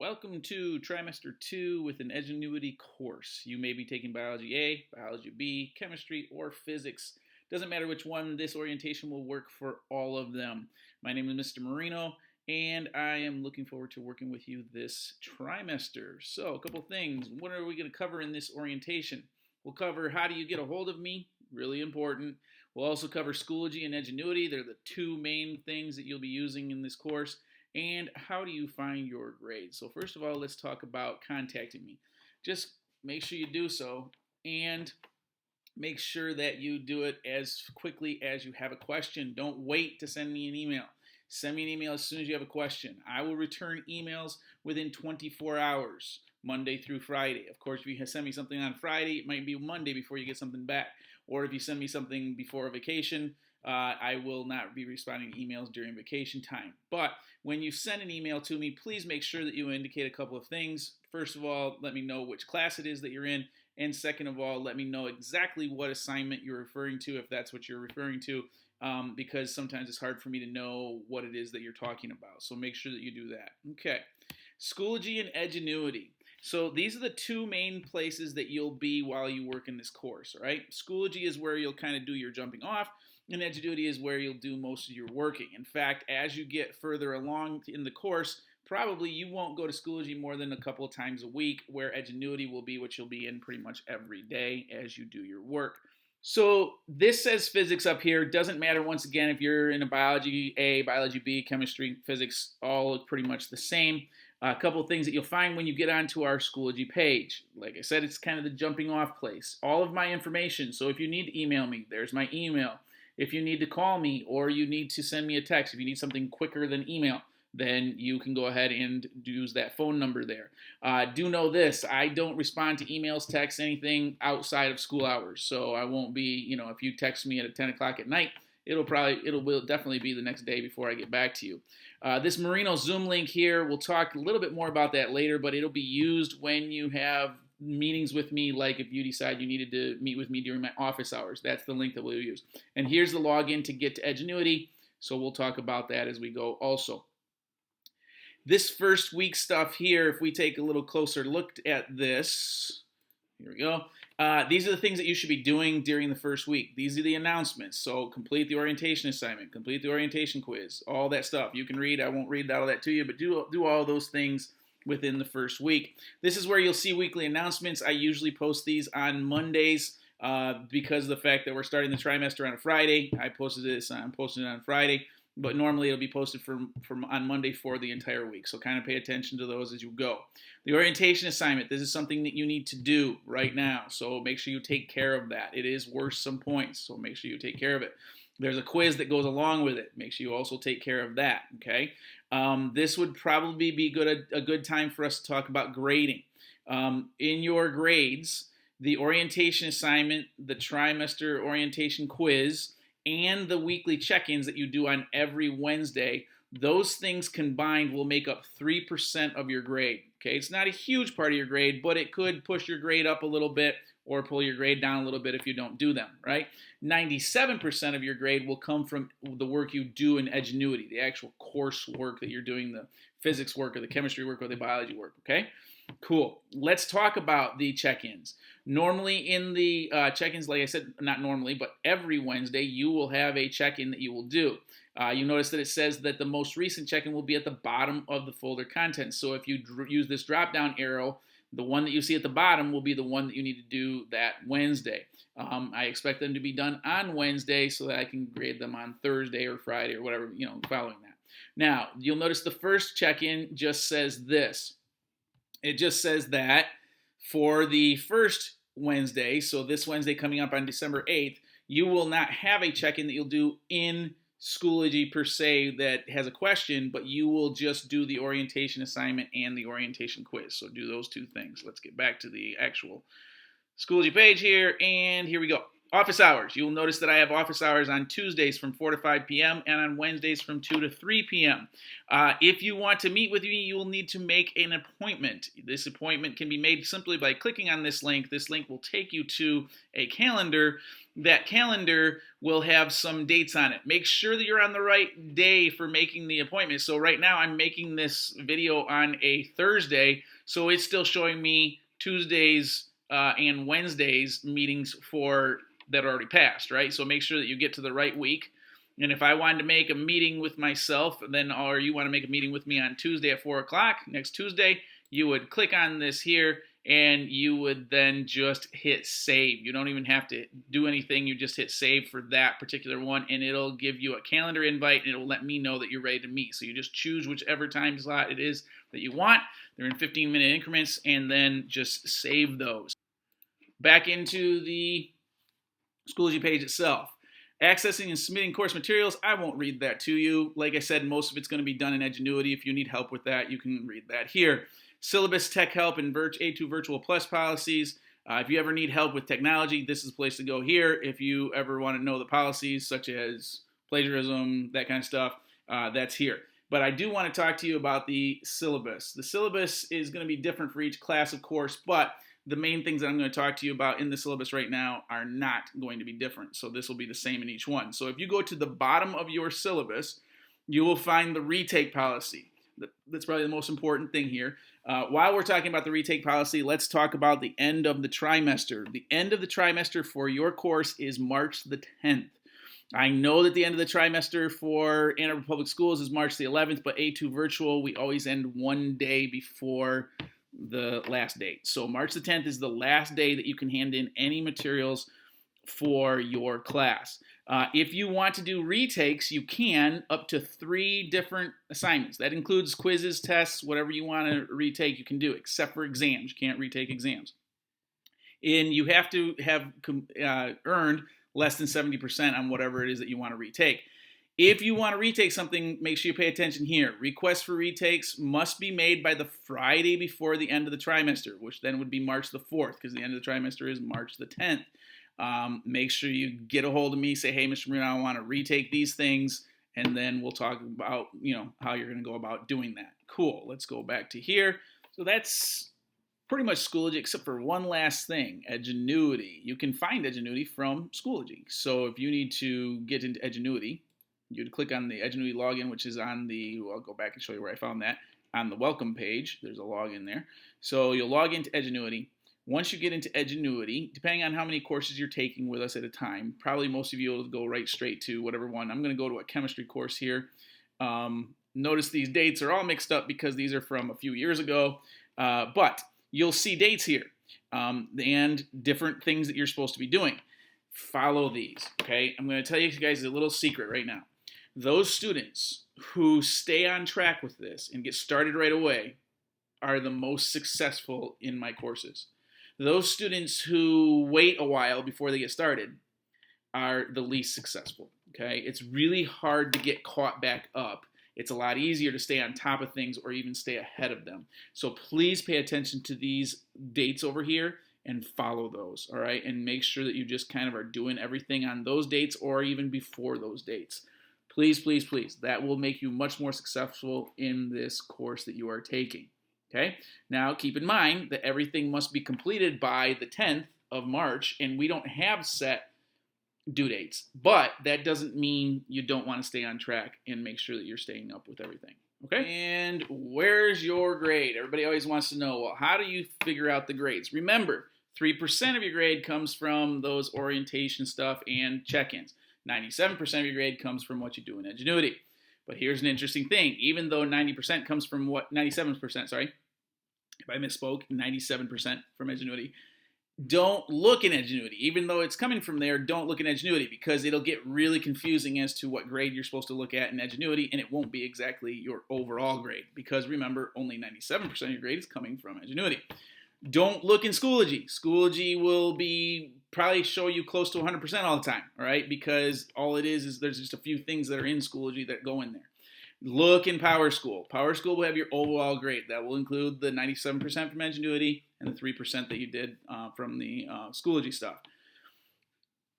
Welcome to Trimester 2 with an Edgenuity course. You may be taking Biology A, Biology B, Chemistry, or Physics. Doesn't matter which one, this orientation will work for all of them. My name is Mr. Marino, and I am looking forward to working with you this trimester. So, a couple things. What are we going to cover in this orientation? We'll cover how do you get a hold of me, really important. We'll also cover Schoology and Edgenuity. They're the two main things that you'll be using in this course. And how do you find your grades? So first of all, let's talk about contacting me. Just make sure you do so, and make sure that you do it as quickly as you have a question. Don't wait to send me an email. Send me an email as soon as you have a question. I will return emails within 24 hours, Monday through Friday. Of course, if you send me something on Friday, it might be Monday before you get something back. Or if you send me something before a vacation, I will not be responding to emails during vacation time. But when you send an email to me, please make sure that you indicate a couple of things. First of all, let me know which class it is that you're in. And second of all, let me know exactly what assignment you're referring to, if that's what you're referring to, because sometimes it's hard for me to know what it is that you're talking about. So make sure that you do that. Okay. Schoology and Edgenuity. So these are the two main places that you'll be while you work in this course, all right? Schoology is where you'll kind of do your jumping off, and Edgenuity is where you'll do most of your working. In fact, as you get further along in the course, probably you won't go to Schoology more than a couple of times a week, where Edgenuity will be what you'll be in pretty much every day as you do your work. So this says physics up here. Doesn't matter, once again, if you're in a biology A, biology B, chemistry, physics, all look pretty much the same. A couple of things that you'll find when you get onto our Schoology page. Like I said, it's kind of the jumping off place. All of my information. So if you need to email me, there's my email. If you need to call me or you need to send me a text, if you need something quicker than email, then you can go ahead and use that phone number there. Do know this, I don't respond to emails, texts, anything outside of school hours. So I won't be, if you text me at 10 o'clock at night, it will definitely be the next day before I get back to you. This Marino Zoom link here, we'll talk a little bit more about that later, but it'll be used when you have meetings with me, like if you decide you needed to meet with me during my office hours. That's the link that we'll use. And here's the login to get to Edgenuity, so we'll talk about that as we go also. This first week stuff here, if we take a little closer look at this, here we go. These are the things that you should be doing during the first week. These are the announcements. So complete the orientation assignment, complete the orientation quiz, all that stuff. You can read. I won't read all that to you, but do all those things within the first week. This is where you'll see weekly announcements. I usually post these on Mondays because of the fact that we're starting the trimester on a Friday. I'm posting it on Friday. But normally it'll be posted from on Monday for the entire week. So kind of pay attention to those as you go. The orientation assignment, this is something that you need to do right now. So make sure you take care of that. It is worth some points, so make sure you take care of it. There's a quiz that goes along with it. Make sure you also take care of that, okay? This would probably be a good time for us to talk about grading. In your grades, the orientation assignment, the trimester orientation quiz, and the weekly check-ins that you do on every Wednesday, those things combined will make up 3% of your grade. Okay, it's not a huge part of your grade, but it could push your grade up a little bit or pull your grade down a little bit if you don't do them, right? 97% of your grade will come from the work you do in Edgenuity, the actual course work that you're doing, the physics work or the chemistry work or the biology work, okay? Cool. Let's talk about the check-ins. Normally in the check-ins, like I said, not normally, but every Wednesday, you will have a check-in that you will do. You notice that it says that the most recent check-in will be at the bottom of the folder contents. So if you use this drop-down arrow, the one that you see at the bottom will be the one that you need to do that Wednesday. I expect them to be done on Wednesday so that I can grade them on Thursday or Friday or whatever, following that. Now, you'll notice the first check-in just says this. It just says that for the first Wednesday, so this Wednesday coming up on December 8th, you will not have a check-in that you'll do in Schoology per se that has a question, but you will just do the orientation assignment and the orientation quiz. So do those two things. Let's get back to the actual Schoology page here, and here we go. Office hours. You'll notice that I have office hours on Tuesdays from 4 to 5 p.m. and on Wednesdays from 2 to 3 p.m. If you want to meet with me, you will need to make an appointment. This appointment can be made simply by clicking on this link. This link will take you to a calendar. That calendar will have some dates on it. Make sure that you're on the right day for making the appointment. So right now I'm making this video on a Thursday, so it's still showing me Tuesdays and Wednesdays meetings for that already passed, right? So make sure that you get to the right week. And if I wanted to make a meeting with myself, then, or you want to make a meeting with me on Tuesday at 4 o'clock, next Tuesday, you would click on this here, and you would then just hit save. You don't even have to do anything. You just hit save for that particular one, and it'll give you a calendar invite, and it'll let me know that you're ready to meet. So you just choose whichever time slot it is that you want. They're in 15-minute increments, and then just save those. Back into the Schoology page itself. Accessing and submitting course materials, I won't read that to you. Like I said, most of it's going to be done in Edgenuity. If you need help with that, you can read that here. Syllabus, tech help, and A2 Virtual Plus policies. If you ever need help with technology, this is the place to go here. If you ever want to know the policies, such as plagiarism, that kind of stuff, that's here. But I do want to talk to you about the syllabus. The syllabus is going to be different for each class, of course, but the main things that I'm going to talk to you about in the syllabus right now are not going to be different. So this will be the same in each one. So if you go to the bottom of your syllabus, you will find the retake policy. That's probably the most important thing here. While we're talking about the retake policy, let's talk about the end of the trimester. The end of the trimester for your course is March the 10th. I know that the end of the trimester for Ann Arbor Public Schools is March the 11th, but A2 Virtual, we always end one day before the last date. So March the 10th is the last day that you can hand in any materials for your class. If you want to do retakes, you can, up to 3 different assignments. That includes quizzes, tests, whatever you want to retake, you can do, except for exams. You can't retake exams. And you have to have earned less than 70% on whatever it is that you want to retake. If you want to retake something, make sure you pay attention here. Requests for retakes must be made by the Friday before the end of the trimester, which then would be March the 4th, because the end of the trimester is March the 10th. Make sure you get a hold of me, say, hey, Mr. Marino, I want to retake these things, and then we'll talk about, how you're going to go about doing that. Cool. Let's go back to here. So that's pretty much Schoology, except for one last thing, Edgenuity. You can find Edgenuity from Schoology. So if you need to get into Edgenuity, you'd click on the Edgenuity login, which is on the, I'll go back and show you where I found that, on the welcome page. There's a login there. So you'll log into Edgenuity. Once you get into Edgenuity, depending on how many courses you're taking with us at a time, probably most of you will go right straight to whatever one. I'm going to go to a chemistry course here. Notice these dates are all mixed up because these are from a few years ago, but you'll see dates here and different things that you're supposed to be doing. Follow these, okay? I'm going to tell you guys a little secret right now. Those students who stay on track with this and get started right away are the most successful in my courses. Those students who wait a while before they get started are the least successful, okay? It's really hard to get caught back up. It's a lot easier to stay on top of things or even stay ahead of them. So please pay attention to these dates over here and follow those, all right? And make sure that you just kind of are doing everything on those dates or even before those dates. Please, please, please. That will make you much more successful in this course that you are taking. Okay? Now, keep in mind that everything must be completed by the 10th of March, and we don't have set due dates. But that doesn't mean you don't want to stay on track and make sure that you're staying up with everything. Okay? And where's your grade? Everybody always wants to know, well, how do you figure out the grades? Remember, 3% of your grade comes from those orientation stuff and check-ins. 97% of your grade comes from what you do in Edgenuity. But here's an interesting thing. Even though 97% comes from what, 97%, sorry, if I misspoke, 97% from Edgenuity, don't look in Edgenuity. Even though it's coming from there, don't look in Edgenuity because it'll get really confusing as to what grade you're supposed to look at in Edgenuity, and it won't be exactly your overall grade because remember, only 97% of your grade is coming from Edgenuity. Don't look in Schoology. Schoology will be probably show you close to 100% all the time, all right? Because all it is there's just a few things that are in Schoology that go in there. Look in PowerSchool. PowerSchool will have your overall grade. That will include the 97% from Edgenuity and the 3% that you did from the Schoology stuff.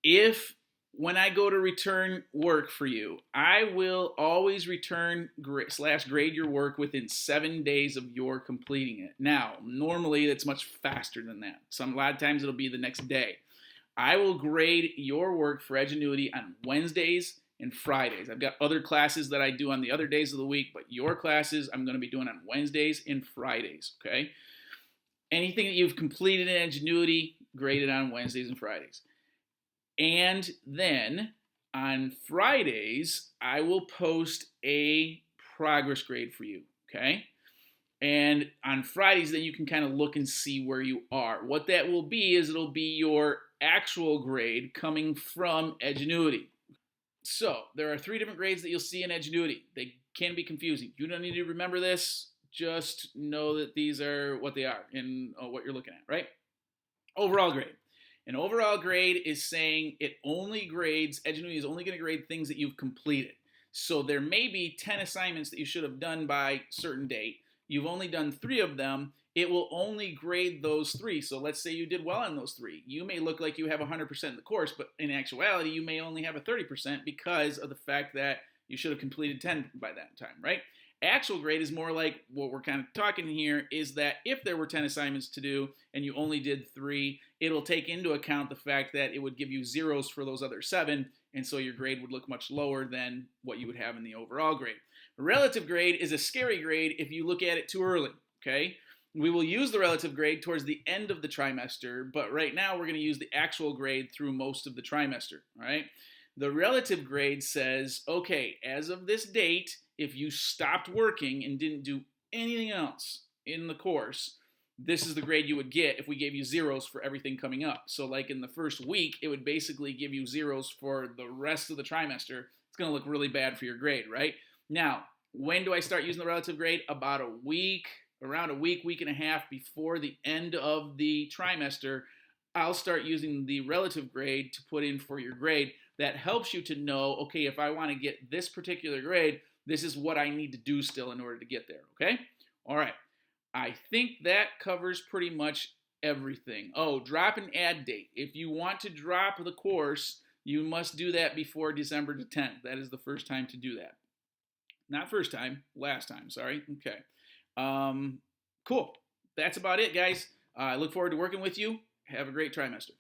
if when I go to return work for you, I will always return slash grade your work within 7 days of your completing it. Now, normally it's much faster than that. A lot of times it'll be the next day. I will grade your work for Edgenuity on Wednesdays and Fridays. I've got other classes that I do on the other days of the week, but your classes I'm going to be doing on Wednesdays and Fridays, okay? Anything that you've completed in Edgenuity, graded on Wednesdays and Fridays. And then on Fridays, I will post a progress grade for you, okay? And on Fridays, then you can kind of look and see where you are. What that will be is it'll be your actual grade coming from Edgenuity. So there are 3 different grades that you'll see in Edgenuity. They can be confusing. You don't need to remember this. Just know that these are what they are and what you're looking at, right? Overall grade. An overall grade is saying it only grades, Edgenuity is only going to grade things that you've completed. So there may be 10 assignments that you should have done by a certain date. You've only done 3 of them. It will only grade those 3. So let's say you did well on those 3. You may look like you have 100% in the course, but in actuality, you may only have a 30% because of the fact that you should have completed 10 by that time, right? Actual grade is more like what we're kind of talking here is that if there were 10 assignments to do and you only did 3, it'll take into account the fact that it would give you zeros for those other 7, and so your grade would look much lower than what you would have in the overall grade. Relative grade is a scary grade if you look at it too early, okay? We will use the relative grade towards the end of the trimester, but right now we're going to use the actual grade through most of the trimester, all right? The relative grade says, okay, as of this date, if you stopped working and didn't do anything else in the course, this is the grade you would get if we gave you zeros for everything coming up. So like in the first week, it would basically give you zeros for the rest of the trimester. It's going to look really bad for your grade, right? Now, when do I start using the relative grade? About a week, around a week, week and a half before the end of the trimester, I'll start using the relative grade to put in for your grade. That helps you to know, okay, if I want to get this particular grade, this is what I need to do still in order to get there, okay? All right. I think that covers pretty much everything. Oh, drop and add date. If you want to drop the course, you must do that before December the 10th. That is the first time to do that. Not first time, last time, sorry. Okay. Cool. That's about it, guys. I look forward to working with you. Have a great trimester.